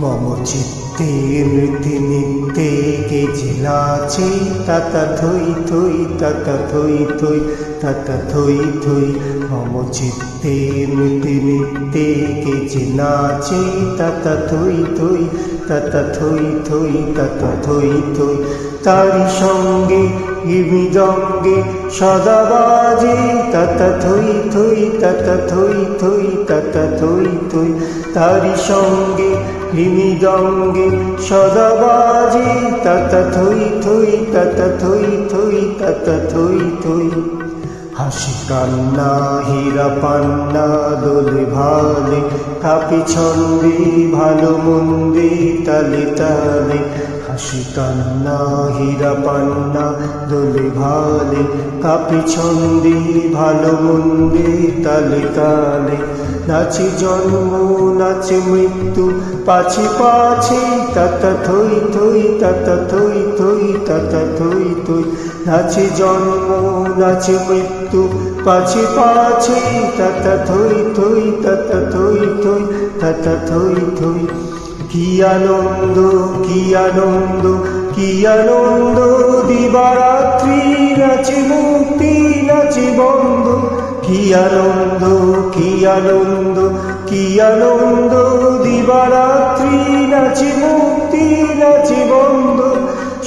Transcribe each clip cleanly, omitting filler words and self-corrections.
মম চিত্তে নৃত্যে নিত্যে কে যে নাচে তাতা থই থই তাতা থই থই তাতা থই থই। মম চিত্তে নৃত্যে নিত্যে কে যে নাচে তাতা থই থই তাতা থই থই তাতা থই থই। তারি সঙ্গে মৃদঙ্গে সদা বাজে তাতা থই থই তাতা থই থই তাতা থই থই। তারি সঙ্গে মৃদঙ্গে সদা বাজে তাতা থই থই তাতা থই থই তাতা থই থই। হাসি কান্না হীরা পান্না দোলে ভালে কাপি ছন্দে ভালো মন্দে তালে তালে। হাসি কান্না হীরা পান্না দোলে ভালে কাপি ছন্দে ভালো মন্দে তালে তালে। নাচে জন্ম নাচে মৃত্যু পাছে পাছে তাতা থই থই তাতা থই থই তাতা থই থই। নাচে জন্ম নাচে মৃত্যু পাছে পাছে তাতা থই থই তাতা থই থই তাতা থই থই। কি আনন্দ কি আনন্দ কি আনন্দ দিবারাত্রি নাচে মুক্তি নাচে বন্ধ। কি আনন্দ কি আনন্দ কি আনন্দ দিবারাত্রি নাচে মুক্তি নাচে বন্ধ।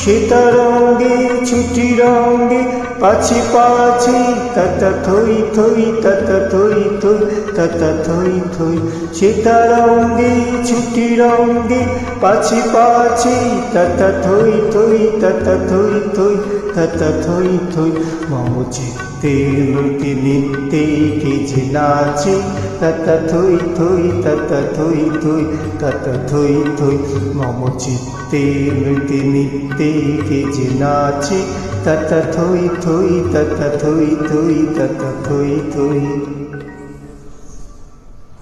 সীতারঙ্গে ছুটি রঙ্গে পাছে পাছে তাতা থই থই তাতা থই থই তাতা থই থই। সীতারঙ্গে ছুটি রঙ্গে পাছে পাছে তাতা থই থই তাতা থই থই তাতা থই থই। মম চিত্তে নৃত্যে নিত্যে কে যে নাচে তাতা থই থই তাতা থই থই তাতা থই থই। মম চিত্তে নৃত্যে নিত্যে কে যে নাচে তাতা থই থই তাতা থই থই তাতা থই থই।